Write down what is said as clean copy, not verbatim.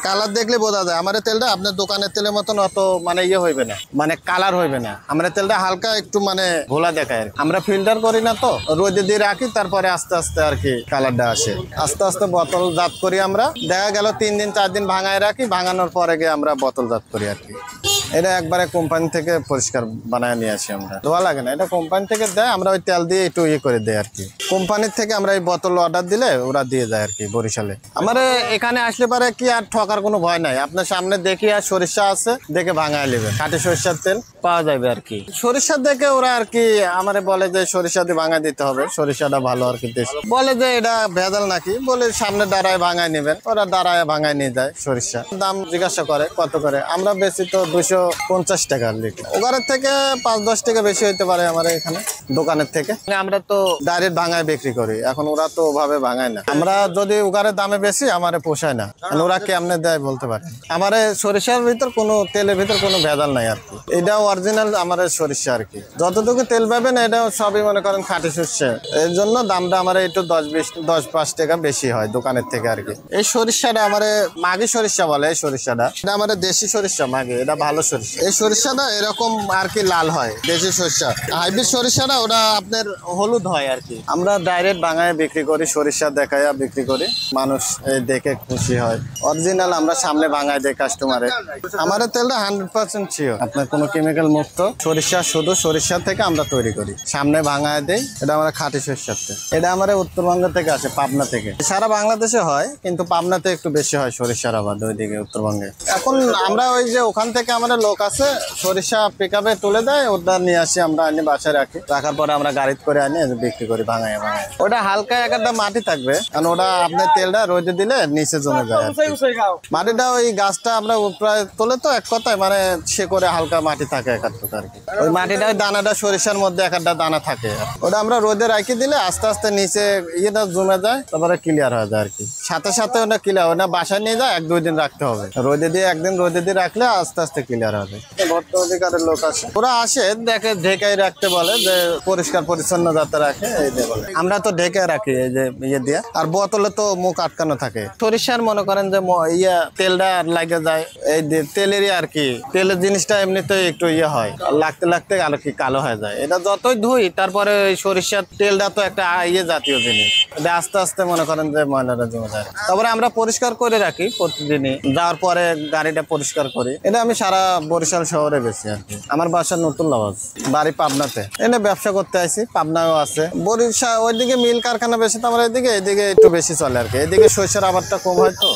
Colour দেখলে বোঝা যায় আমার তেলটা আপনার দোকানের তেলের মতন অত মানে ইয়ে হইবে না, মানে কালার হইবে না। আমরা তেলটা হালকা একটু মানে ঘোলা দেখায় আর আমরা ফিল্টার করি না তো, রোদে দিয়ে রাখি, তারপরে আস্তে আস্তে আর কি কালারটা আসে। আস্তে আস্তে বোতল জাত করি আমরা, দেখা গেল 3 দিন 4 দিন ভাঙায় রাখি, ভাঙানোর পরে গিয়ে আমরা বোতল জাত করি আর কি। এটা একবারে কোম্পানি থেকে পরিষ্কার বানায় নিয়ে আসি আমরা, ধোয়া লাগে না, এটা কোম্পানি থেকে দেয়, আমরা ওই তেল দিয়ে একটু ইয়ে করে দেয় আর কি। কোম্পানির থেকে আমরা এই বোতল অর্ডার দিলে ওরা দিয়ে যায় আর কি বরিশালে। আমার এখানে আসলে পারে কি আর ঠকার কোনো ভয় নাই, আপনার সামনে দেখি আর সরিষা আছে দেখে ভাঙায় নেবেন, খাঁটি সরিষার তেল পাওয়া যাবে আর কি। সরিষা দেখে ওরা আর কি আমারে বলে যে সরিষা দিয়ে ভাঙায় দিতে হবে, সরিষাটা ভালো আর কি, বলে যে এটা ভেজাল নাকি, বলে সামনে দাঁড়ায় ভাঙায় নেবেন, ওরা দাঁড়ায় ভাঙায় নিয়ে যায় সরিষা। দাম জিজ্ঞাসা করে কত করে, আমরা বেশি তো 250 টাকা লিটার, ওখানের থেকে 5-10 টাকা বেশি হইতে পারে আমার এখানে দোকানের থেকে। আমরা তো ডাইরেক্ট ভাঙায় বিক্রি করি, এখন ওরা তো ওভাবে ভাঙায় না। আমরা যদি ওখানে দামে বেশি আমারে পোষায় না, ওরা কেমনে দেয় বলতে পারে। আমার সরিষার ভিতর কোনো তেলের ভিতর কোনো ভেজাল নাই আর কি, এটা অরিজিনাল আমার সরিষা আর কি। যতটুকু তেল পাবেন এটা সবই মনে করেন খাঁটি সরিষা, এর জন্য দামটা আমার একটু 10-5 টাকা বেশি হয় দোকানের থেকে আর কি। এই সরিষাটা আমার মাঘি সরিষা বলে, এই সরিষাটা এটা আমার দেশি সরিষা মাঘি, এটা ভালো সরিষা। এই সরিষাটা এরকম আর কি লাল হয় দেশি সরিষা, হাইব্রিড সরিষাটা ওটা আপনার হলুদ হয় আর কি। আমরা ডাইরেক্ট বাঙায় বিক্রি করি, সরিষা দেখায় বিক্রি করি, মানুষ দেখে খুশি হয়। অরিজিনাল আমরা সামনে বাঙায় দেয় কাস্টমারে। আমার তেলটা 100% শিওর, আপনার কোনো কেমিক্যাল মুক্ত সরিষা, শুধু সরিষা থেকে আমরা তৈরি করি, সামনে ভাঙায় দেই। এটা আমরা খাঁটি সরিষার তেল, এটা আমার উত্তরবঙ্গ থেকে আসে, পাবনা থেকে। সারা বাংলাদেশে হয় কিন্তু পাবনাতে একটু বেশি হয় সরিষার আবাদ, ওইদিকে উত্তরবঙ্গে। এখন আমরা ওই যে ওখান থেকে আমাদের লোক আছে, সরিষা পিকআপে তুলে দেয়, ওটা নিয়ে আসি, আমরা আনি বাসায় রাখি, রাখার পরে আমরা গাড়িতে করে আনি বিক্রি করি ভাঙায় ভাঙায়। ওটা হালকা একটা মাটি থাকবে, কারণ ওটা আপনার তেলটা রোদে দিলে নিচে জমে যায়। মাটিটা ওই গাছটা আমরা প্রায় তোলে তো, এক কথায় মানে সে করে হালকা মাটি থাকে একাত্তর আর কি। ওই মাটিটা ওই দানাটা সরিষার মধ্যে একটা দানা থাকে, ওটা আমরা রোদে রাখি দিলে আস্তে আস্তে নিচে ইয়েটা জমে যায়, তারপরে ক্লিয়ার হয়ে যায় আর কি। সাথে সাথে ওটা ক্লিয়ার, ওটা বাসায় নিয়ে যায় 1-2 দিন রাখতে হবে, রোদে দিয়ে একদিন রোদে দিয়ে রাখলে আস্তে আস্তে ক্লিয়ার হবে। ভর্ত অধিকারের লোক আসে, ওরা আসে দেখে ঢেকাই রাখতে বলে, যে পরিষ্কার পরিচ্ছন্ন যাতে রাখে এই দিয়ে বলে। আমরা তো ঢেকে রাখি এই যে ইয়ে দিয়ে, আর বোতলে তো মুখ আটকানো থাকে। সরিষার মনে করেন যে তেলটা লাগে যায় এই তেলেরই আর কি, তেলের জিনিসটা এমনিতে একটু ইয়ে হয়, লাগতে লাগতে আর কি কালো হয়ে যায়। এটা যতই ধুই তারপরে ওই সরিষার তেলটা তো একটা ইয়ে জাতীয় জিনিস, এটা আস্তে আস্তে মনে করেন যে ময়লাটা জমে যায়। তারপরে আমরা পরিষ্কার করে রাখি প্রতিদিনই, যাওয়ার পরে গাড়িটা পরিষ্কার করি। এটা আমি সারা বরিশাল শহরে বেশি আর কি। আমার বাসা নতুন লাভাজ, বাড়ি পাবনাতে, এনে ব্যবসা করতে আইছি, পাবনাও আছে। বরিশাল ওইদিকে মিল কারখানা বেশি, তো আমার এইদিকে একটু বেশি চলে আর কি, এদিকে সরিষার আবাদটা কম হয় তো।